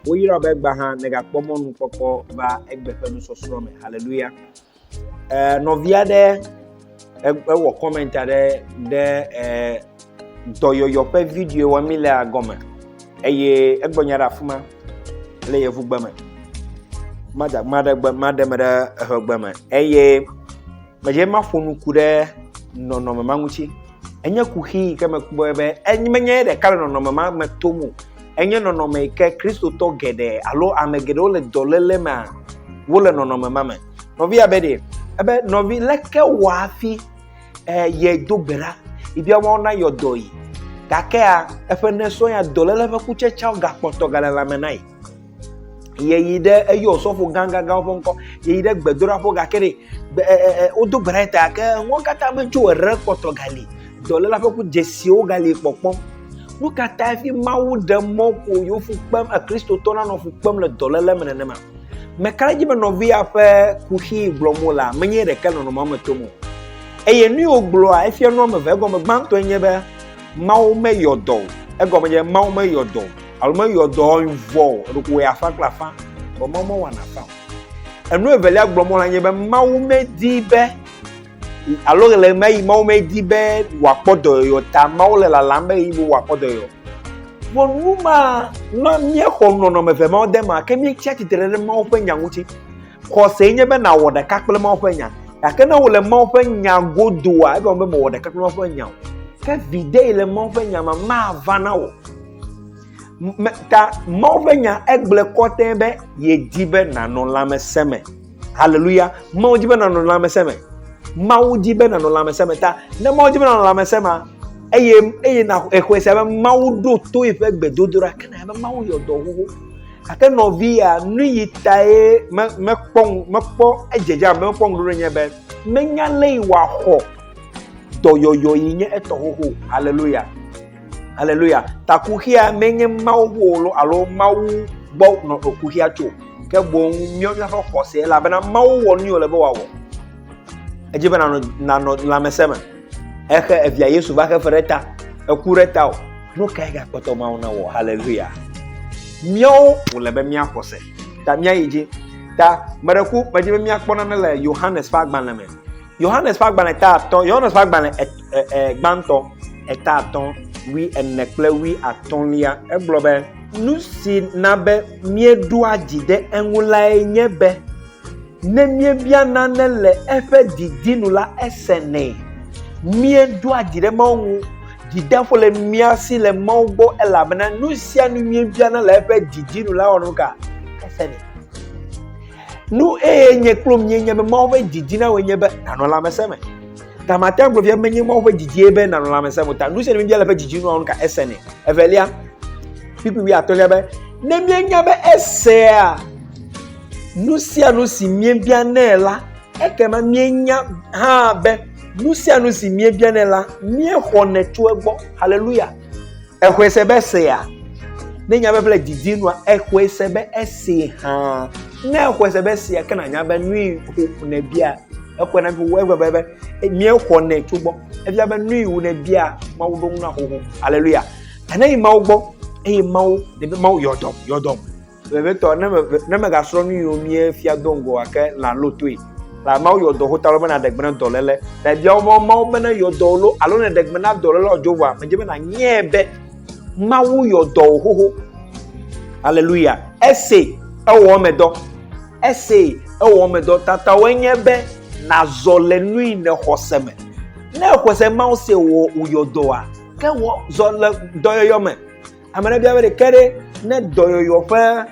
Oyira begbaha nega pomonu popo ba egbefe no sosorome. Hallelujah. Novia de wo commentare de doyoyo pe video wa mi le agome. Eye egbonyara fuma le ye vugbame. Madamada hogbame. Eye maje mafonu kude no manguchi. Enya kuhi kama kubobe enye de kala no mama metomu. Enye no ke Kristo to gede alo amegede ole dolele ma wole no mama. Novia bede ebe novi leke wafi ye dogbera ibia wona yodoi kakea efene so ya dolele fa kuche chao gapoto galala menai ye yide eyo so fu ganga fonko ye yide gbedora fo gakere odogbera ta ke won kata meju re poto gali dolele fa ku jesi o gali popon nu kata fi mawu de moko yo fu pam a Kristo to na no fu pam le dolele menenema me kala jibe novia fe kuhi blomola menye de kala no mama tomu eye nu oglo a efie no me vego me gbanto enyebe mawo me yodo ego me je mawo me yodo almo yodo invo do we afaklafa bo momo wana fa enu eveli aglomola nyebe mawo me dibe alo le mai mawo me dibe wa podo yo ta mawo le la lambe ibu wa podo yo bonuma na mie hono no me ve ma de ma kemi chati tere ma ofa nyanguchi ko se nyebe na woda kakple ma ofa nya akena wole ma ofa nya godua ebe mo woda kakple ma ofa nya ka vide le ma ofa nya ma vana wo ta ma ofa nya egble kotembe ye dibe na no lameseme hallelujah ma dibe na no lameseme ma dibe na no lameseme ta na ma dibe na no lamesema eye na ekwese ba mawudo to ife gbedodora kana ba mawu yodo ho aka novia nu yitae mekpon ejeja mekpon duro nya be menya lei wa ho doyoyo yin eto ho hallelujah hallelujah takuhia menye mawu lo alo mawu bo no okuhia to ke bo mio nya ho kose la bana mawu wonu yo le bo wawo ejibe na no la mesema eke evia Yesu va ke fereta ekureta o no kai ga poto ma una wo hallelujah mio wole be mia kose ta mia yiji ta maraku majibe mia kpona na le Johannes Fagban le me Johannes Fagban eta ton Johannes Fagban gbanto eta ton wi enekple wi atonia eglobe nusi nabe miedu ajide enwula enyebe ne mie bia na le efe didinula esene mie do adire mawu didafo le miasi le mawbo elabana nusia nu mie bia na la efe didinu la onuka esene nu enye klom nyenye be mawbe didina wenye be na no la meseme tamata nglo via menye mawbe didie be na no la meseme ta nusia nu bia la efe didinu onuka esene evelia pipi wi atolia be ne mie nya be esea nusia nu si mie bia na la ekema mie nya ha be nusia no si mie bianela mie honetu egbo hallelujah ehwesebe se ya ne nya be ble didinu ehwesebe ese ha na ehwesebe se ya kana nya be nui na bia ekwe na bi webebe mie honetu egbo ebia be nui wu na bia mawdo na ho hallelujah anai mawgbo mawu de mawu yodom bebe to na me ga sro nu yo mie fia dongo ake la lotoi la mawu yodo hotalo bana degbena dolele da bia o mawu bana yodolo alo na degbena dolele ojowa meje bana nyebe mawu yodo hoho hallelujah ese ewo medo tata wenyebe na zole nui ne hoseme na hose mawu se wo uyodo a ke wo zole doyoyo me amana bia be kere ne doyoyo fa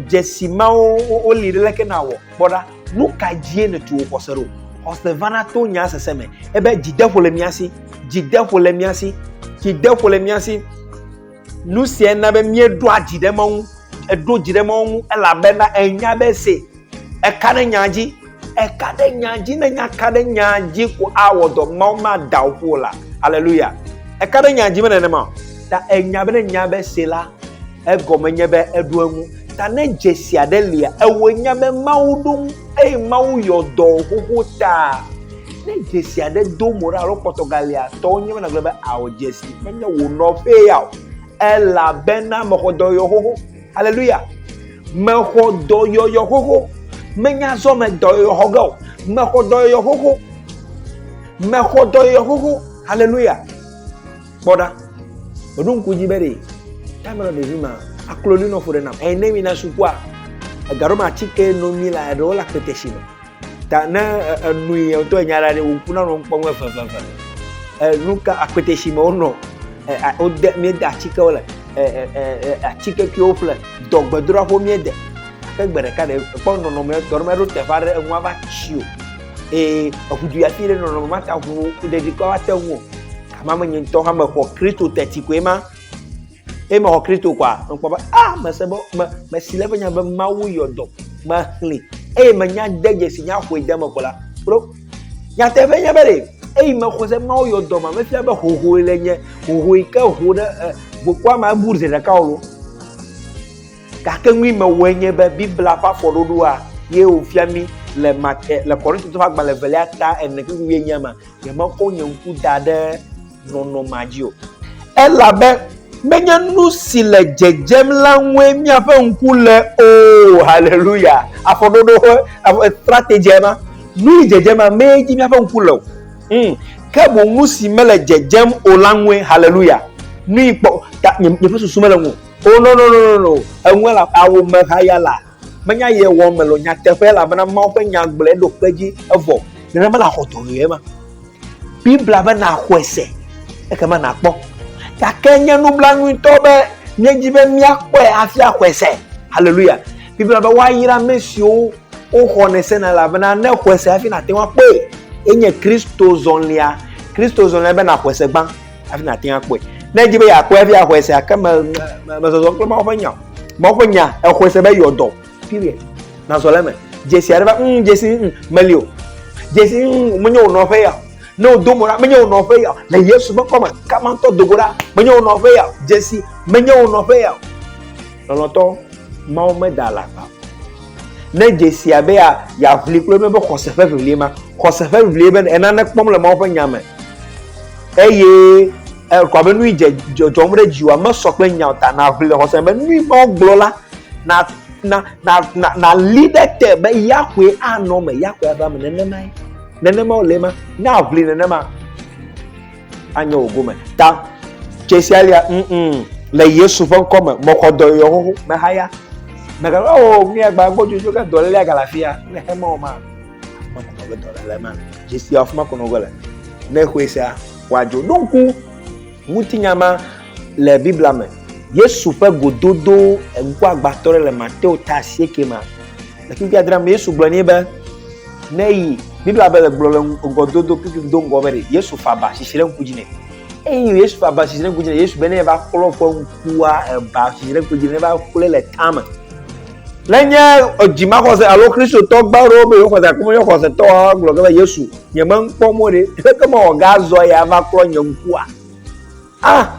jesimao o lirele ke na wo boda nuka jie ne tu okosero hosevana to nya seseme ebe jidefo le miasi nu sie na be mie do ajide mawu edo jide mawu elabena enya be se ekane nyaji na nya kade nyaji ko awodo mawu ma dawfo la hallelujah ekade nyaji me ne ma ta enya be nya be se la egomenya be edo amu ta ne jesia delia ewonya be mawudum mawu yodo huhuta ne jesia de do moral Portugalia to nyema na gleba awo jesi menya wo no fe ya ela bena mokodo yo ho hallelujah me xɔ dɔyɔyɔ xoxo menya zɔ me dɔyɔyɔ xɔ ge o me xɔ dɔyɔyɔ xoxo me xɔ dɔyɔyɔ xoxo hallelujah kpɔɖa eɖo ŋku dzi be ɖe tame le ɖevi ma akloli nɔ ƒo ɖe nam ne mi na sukua egaɖo me atike no mi la eɖewo le akpete si me ta ne enui wotɔ nya ɖa ɖe wòku na nɔ ŋkpɔm veveve nu ka akpete si me wonɔ wode miede atikewo le atike kewo ƒle dɔgbedroaƒo miede ke gbe ɖeka ɖe kpɔ nɔnɔme tɔ ɖe ɖo teƒe aɖe enua va tsi o eʋudu afi ɖe nɔnɔme ma ta ʋu ɖeɖi kɔ va te ŋu o kama me nye ŋutɔ hã me xɔ Kristo teti koe ma me xɔ Kristo koa mekpɔ be mese be mesi le eƒe nya be Mawu yɔ dɔ mehlẽ eye menya de dzesi nya ƒoe de me ko la pro nyateƒe nye be ɖe eye mexɔ se Mawu yɔ dɔ ma mefia be hoho le nye hoho yi ke ho ɖe vokua ma bu ze ɖeka o lo gake nui mewɔe nye be Biblia ƒe afɔɖoɖoa ye wòfia mi le Kɔrintotɔ ƒe agbalẽ 2:4 ma yemekɔ nye ŋku da ɖe nɔnɔmea dzi o elabe menye nu si le dzedzem la ŋue miaƒe ŋku le o hallelujah afɔɖoɖo strategy ma nu yi dzedzem ma mee dzi miaƒe ŋku le o ke boŋ nu si mele dzedzem o la ŋue hallelujah nu yi kpɔ ta nye ƒe susu mele ŋu o no eŋue la awo me haya la menya ye wɔ me lo nyateƒe elabena Mawu ƒe nya gblẽ ɖo kpe dzi evɔ nenema la xɔ dɔyɔyɔ ma Biblia be naxɔe se ekema nakpɔ gake nye nublanuitɔ be míedzi be míakpɔe hafi axɔe se hallelujah Biblia be woayra ame siwo woxɔnɛ sena elabena ne xɔe se hafi nate ŋu akpɔe enye Kristo zɔlia be naxɔe se gbã hafi nate ŋu akpɔe ne dzi be yeakpɔe hafi axɔe se ake mezɔzɔ kple Mawu ƒe nya exɔe se be yɔ dɔ period nazɔ le me dzesi aɖe va dzesi meli o dzesi menye wò nɔƒe ya ne wò do mo ɖa menye wò nɔƒe ya le Yesu ƒe kɔme kama ŋutɔ do go ɖa menye wò nɔƒe ya dzesi menye wò nɔƒe ya lɔlɔtɔ Mawu meda alakpa ne dzesia be yaʋli kple be xɔse ƒe ʋiʋli ma xɔse ƒe ʋiʋli be enane kpɔm le Mawu ƒe nya me eye kɔ be nu yi dzɔdzɔm ɖe dziwòa mesɔ kple nya o ta na ʋli le xɔse be nu yi Mawu gblɔ la na li ɖe te be yakoe anɔ me yakoe ava me nenema wòle ma ne aʋli nenema anye wò gome ta tsesia lia le Yesu ƒe ŋkɔ me mexɔ dɔyɔyɔ xoxo mehaya megalo miagba gbɔdzodzo ke dɔlélia gale afia ne hema o ma mekɔnɔ be dɔléle ma tsesia afi ma kɔnɔ be le ne xoe sia wòadzo ɖo ŋku ŋutinya ma le Biblia me Yesu ƒe gododo ŋku agbatɔ ɖe le Mateo 9 ma le fi adre me Yesu gblɔ nɛ be ne yi Biblia be le gblɔ le gododo pipi do ŋgɔ be Yesu fa ba sisi ɖe ŋku dzi nɛ eye Yesu fa ba sisi ɖe ŋku dzi nɛ Yesu be ne va klɔ ƒe ŋkua ba sisi ɖe ŋku dzi nɛ va klɔe le tame le nye dzimaxɔse alo kristotɔ gbawo be xɔse akome nye xɔsetɔ gblɔ ke be Yesu nye meŋkpɔ mo ɖe ke mewɔ gazɔ ya va klɔ nye ŋkua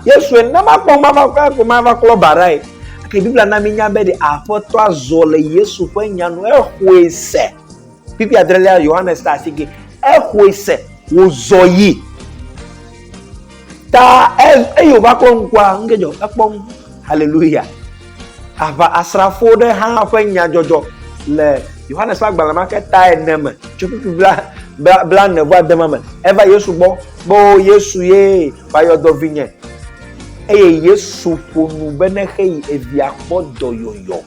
Yesu ne ma kpɔ ma va klɔ ba ɖae ke Biblia na mi nya be ɖe aƒetɔ azɔ le Yesu ƒe nya nu exɔe se pipi adrelia Yohanes 9 exɔe se wòzɔ yi ta eye wòva klɔ ŋkua ŋge dzɔ ekpɔm hallelujah ava asrafo ɖe hã ƒe nyadzɔdzɔ le Yohanes ƒe agbalẽ ma ke ta 4 me tso pipi bla 9 me eva Yesu gbɔ be Yesu ye vayɔ dɔ vinye eye Yesu ƒo nu be ne heyi evia kpɔ dɔyɔyɔ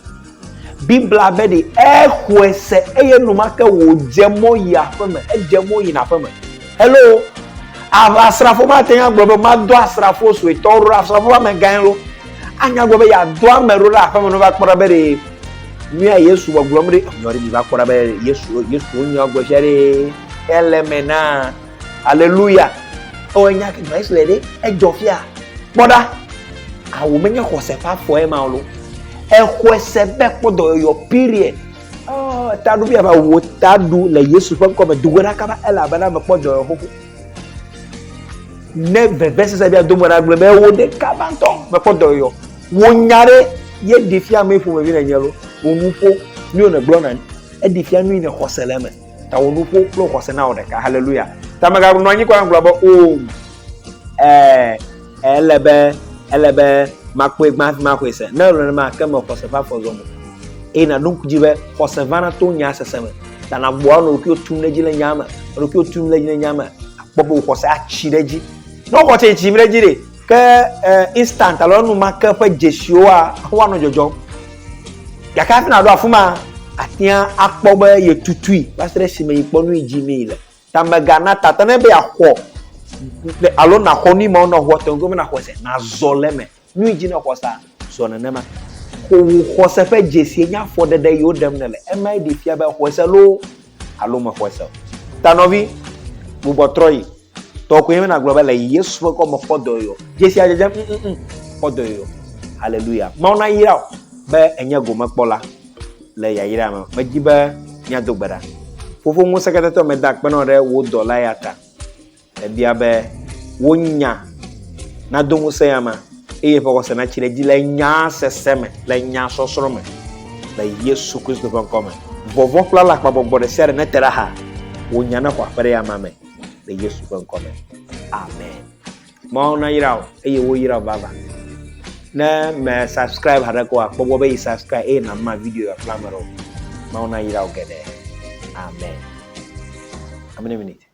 Biblia be ɖe exɔe se eye numake wòdze mɔ yi aƒe me edze mɔ yina aƒe me hello asrafo ma te nya gblɔ be ma do asrafo suetɔ ɖo asrafo ma me gã lo anya gblɔ be yado ame ɖo ɖe aƒe me no va kpɔ ɖa be ɖe nua Yesu gblɔm ɖe nyɔri mi va kpɔ ɖa be Yesu nya gblɔ fia ɖe ele me na hallelujah o nya ke Yesu le ɖe edzɔ fia kpɔ ɖa awo menye xɔse ƒe afɔ ma lo exɔe se be kpɔ dɔyɔyɔ period taɖu bi ava wo taɖu le Yesu ƒe ŋkɔ me do go ɖa kaba elabena mekpɔ dɔyɔyɔ xoxo ne vevesese bia do mo ɖa gblɔ be wo ɖe kaba ŋutɔ mekpɔ dɔyɔyɔ wo nya ɖe ye ɖi fia me ƒomevi ne nye lo wo nu ƒo mi wo ne gblɔ na eɖi fia nu yi ne xɔse le me ta wo nu ƒo kple xɔse na wo ɖeka hallelujah ta me gagblɔ anyi kɔ gblɔ be o ele be makpɔe gbã fi ma xɔe se ne le ma ke me xɔse ƒe afɔ zɔ mo na don kujibe hosevana to nya seseme ta na bo no ki otum na gile nyama ro ki otum na gile nyama akpobo hosa achireji no ko te chireji re ke instant alo no maka fa jesio a wa no jojo ya ka fi na do afuma atia akpobo ye tutui basere sime ipo no ejimi le tamagana tata na be akwo alo na ko ni mo no ho to ngo na ko se na zoleme nu iji na ko sa so na nema ko se fa jesie nya fo dede yo dem nele e mai de fia ba ko se lo alo ma ko se tanovi bu botroi to ko yeme na global yesu ko mo fodo yo jesie ajeje fodo yo hallelujah ma na yira be enya go makpola le ya yira ma majiba nya dogbara fofo mu sekete to me dak peno re wo dollar yata e bia be wonya na dongu se yama e fo ko se na chire ji le nya seseme le nya sosoro me le yesu kristo kon kome vovo kla la pa bo de sere na tera ha wonya na kwa pere yama me le yesu kon kome amen mo na yira e wo yira baba na me subscribe hada ko akpo be subscribe e na ma video ya flamero mo na yira o gede amen. How many minutes?